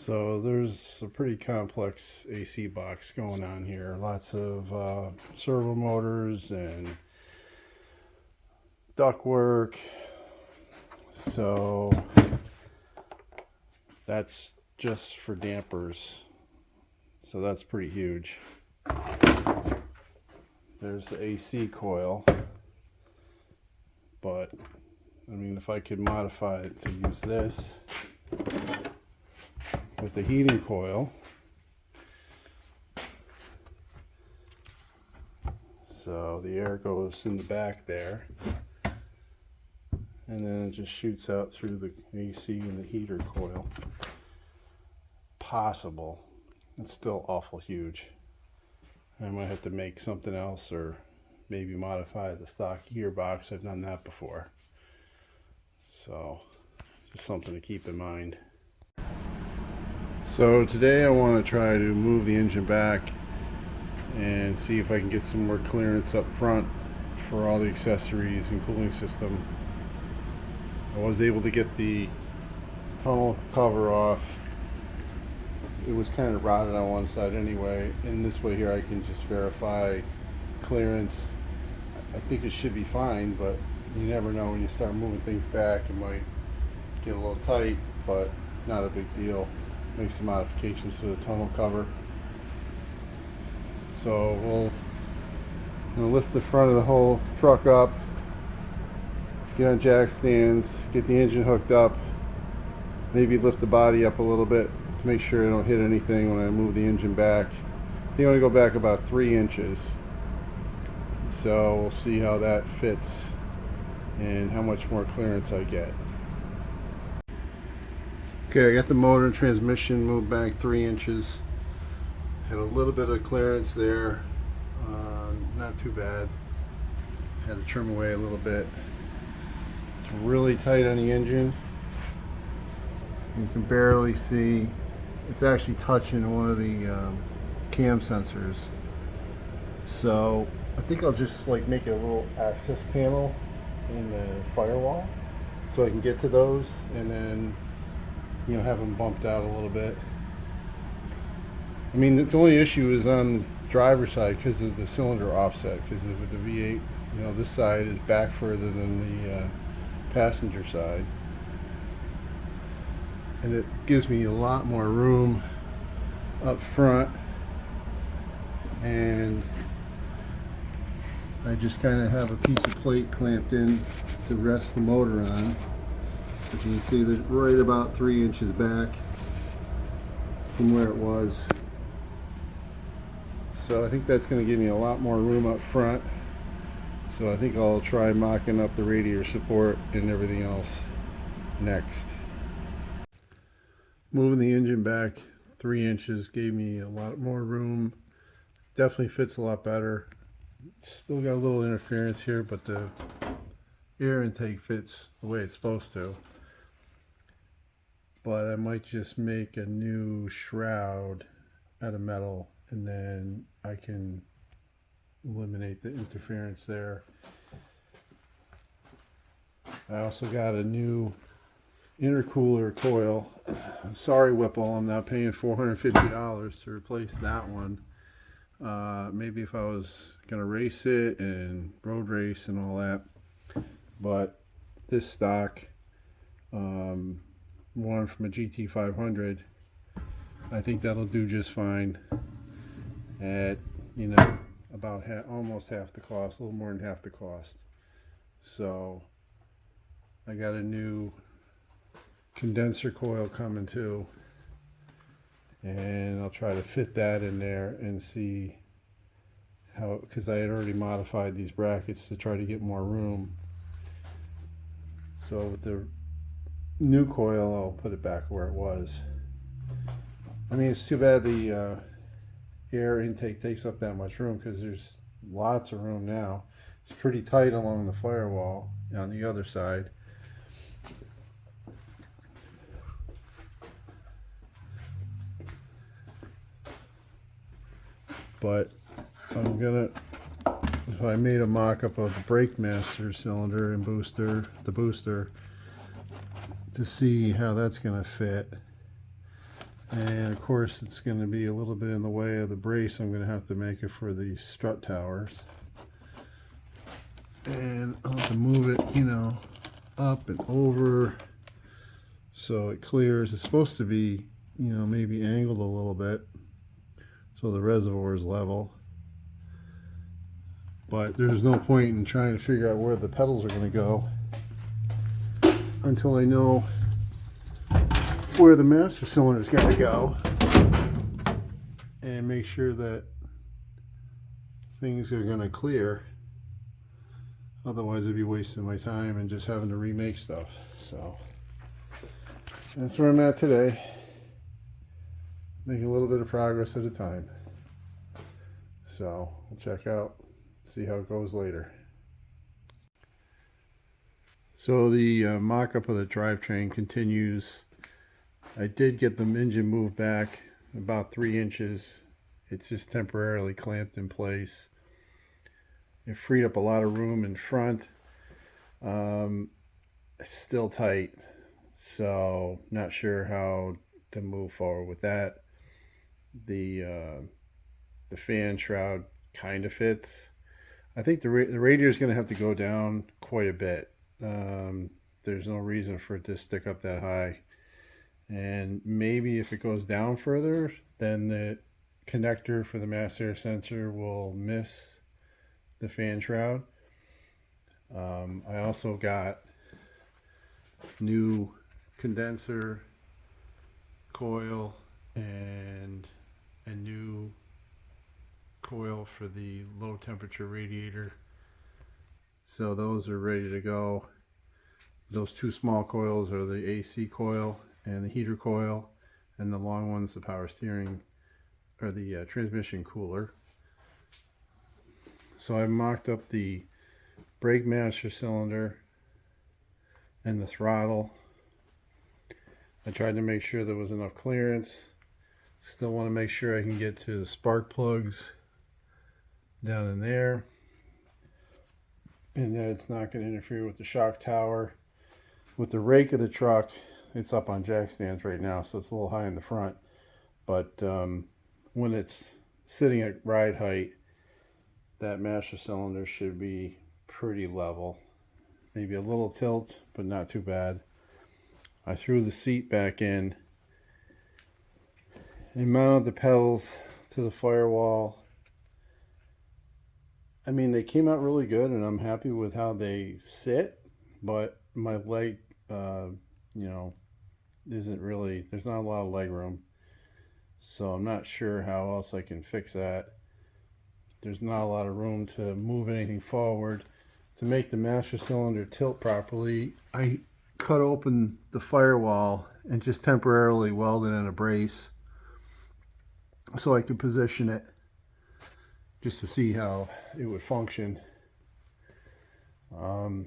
So there's a pretty complex AC box going on here. Lots of servo motors and ductwork. So that's just for dampers. So that's pretty huge. There's the AC coil. But I mean, if I could modify it to use this with the heating coil. So the air goes in the back there, and then it just shoots out through the AC and the heater coil. Possible. It's still awful huge. I might have to make something else or maybe modify the stock gearbox. I've done that before. So just something to keep in mind. So today I want to try to move the engine back and see if I can get some more clearance up front for all the accessories and cooling system. I was able to get the tunnel cover off. It was kind of rotted on one side anyway, and this way here I can just verify clearance. I think it should be fine, but you never know when you start moving things back. It might get a little tight, but not a big deal. Make some modifications to the tunnel cover. So we'll lift the front of the whole truck up, get on jack stands, get the engine hooked up, maybe lift the body up a little bit to make sure I don't hit anything when I move the engine back. I think I'm going to go back about 3 inches. So we'll see how that fits and how much more clearance I get. Okay, I got the motor and transmission moved back 3 inches. Had a little bit of clearance there, not too bad. Had to trim away a little bit. It's really tight on the engine. You can barely see. It's actually touching one of the cam sensors. So I think I'll just make a little access panel in the firewall so I can get to those, and then have them bumped out a little bit. I mean, the only issue is on the driver's side because of the cylinder offset, because with the V8, this side is back further than the passenger side, and it gives me a lot more room up front, and I just kind of have a piece of plate clamped in to rest the motor on. But you can see that right about 3 inches back from where it was. So I think that's going to give me a lot more room up front. So I think I'll try mocking up the radiator support and everything else next. Moving the engine back 3 inches gave me a lot more room. Definitely fits a lot better. Still got a little interference here, but the air intake fits the way it's supposed to. But I might just make a new shroud out of metal, and then I can eliminate the interference there. I also got a new intercooler coil. Sorry, Whipple, I'm not paying $450 to replace that one. Maybe if I was gonna race it and road race and all that, but this stock one from a GT500, I think that'll do just fine at about almost half the cost, a little more than half the cost. So I got a new condenser coil coming too, and I'll try to fit that in there and see how, because I had already modified these brackets to try to get more room. So with the new coil, I'll put it back where it was. I mean, it's too bad the air intake takes up that much room, because there's lots of room now. It's pretty tight along the firewall on the other side. But I'm gonna, if I made a mock-up of the brake master cylinder and booster, the booster, to see how that's going to fit. And of course it's going to be a little bit in the way of the brace I'm going to have to make it for the strut towers. And I'll have to move it, you know, up and over so it clears. It's supposed to be, you know, maybe angled a little bit so the reservoir is level. But there's no point in trying to figure out where the pedals are going to go until I know where the master cylinder's got to go, and make sure that things are going to clear. Otherwise I'd be wasting my time and just having to remake stuff. So that's where I'm at today, making a little bit of progress at a time. So we'll check out, see how it goes later. So the mock-up of the drivetrain continues. I did get the engine moved back about 3 inches. It's just temporarily clamped in place. It freed up a lot of room in front. It's still tight, so not sure how to move forward with that. The fan shroud kind of fits. I think the radiator is going to have to go down quite a bit. There's no reason for it to stick up that high. And maybe if it goes down further, then the connector for the mass air sensor will miss the fan shroud. I also got new condenser coil and a new coil for the low temperature radiator. So those are ready to go. Those 2 small coils are the AC coil and the heater coil, and the long one's the power steering or the transmission cooler. So I mocked up the brake master cylinder and the throttle. I tried to make sure there was enough clearance. Still want to make sure I can get to the spark plugs down in there, and that it's not going to interfere with the shock tower. With the rake of the truck, it's up on jack stands right now, so it's a little high in the front, but when it's sitting at ride height, that master cylinder should be pretty level. Maybe a little tilt, but not too bad. I threw the seat back in and mounted the pedals to the firewall. I mean, they came out really good, and I'm happy with how they sit, but my leg, you know, isn't really, there's not a lot of leg room. So I'm not sure how else I can fix that. There's not a lot of room to move anything forward. To make the master cylinder tilt properly, I cut open the firewall and just temporarily welded in a brace so I could position it just to see how it would function. The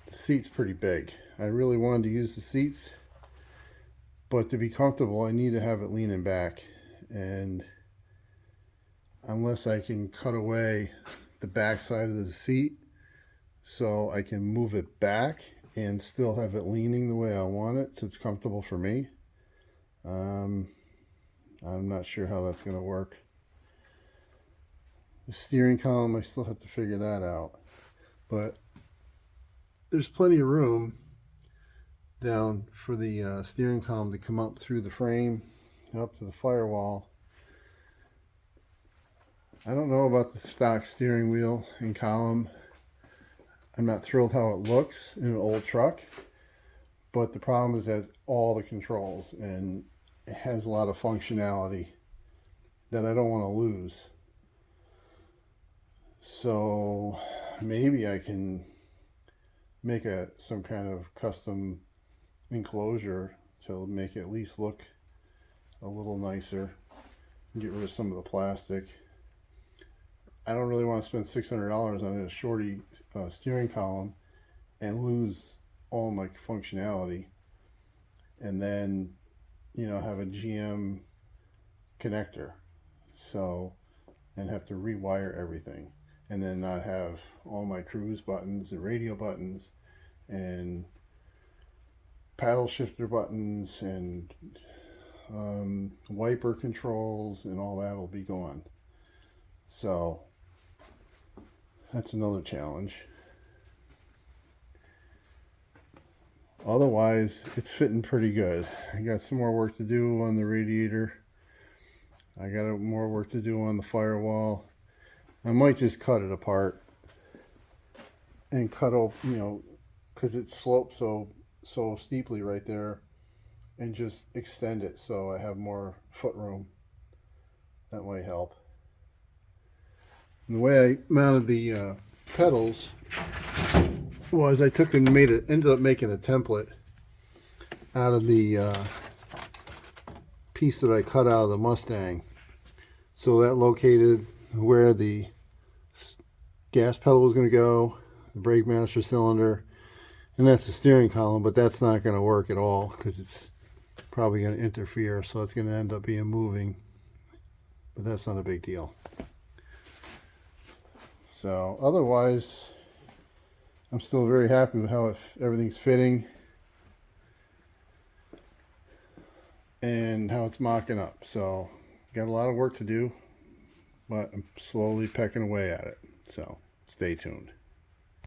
seat's pretty big. I really wanted to use the seats, but to be comfortable I need to have it leaning back, and unless I can cut away the back side of the seat so I can move it back and still have it leaning the way I want it so it's comfortable for me, I'm not sure how that's going to work. The steering column, I still have to figure that out, but there's plenty of room down for the steering column to come up through the frame up to the firewall. I don't know about the stock steering wheel and column. I'm not thrilled how it looks in an old truck, but the problem is it has all the controls and it has a lot of functionality that I don't want to lose. So maybe I can make some kind of custom enclosure to make it at least look a little nicer and get rid of some of the plastic. I don't really want to spend $600 on a shorty steering column and lose all my functionality, and then, you know, have a GM connector, so, and have to rewire everything, and then not have all my cruise buttons and radio buttons and paddle shifter buttons and wiper controls and all that will be gone. So that's another challenge. Otherwise, it's fitting pretty good. I got some more work to do on the radiator. I got more work to do on the firewall. I might just cut it apart and cut open, you know, because it slopes so steeply right there, and just extend it so I have more foot room. That might help. And the way I mounted the pedals was I took and ended up making a template out of the piece that I cut out of the Mustang. So that located where the gas pedal was going to go, the brake master cylinder, and that's the steering column, but that's not going to work at all because it's probably going to interfere, so it's going to end up being moving, but that's not a big deal. So otherwise, I'm still very happy with how everything's fitting and how it's mocking up. So got a lot of work to do, but I'm slowly pecking away at it. So stay tuned.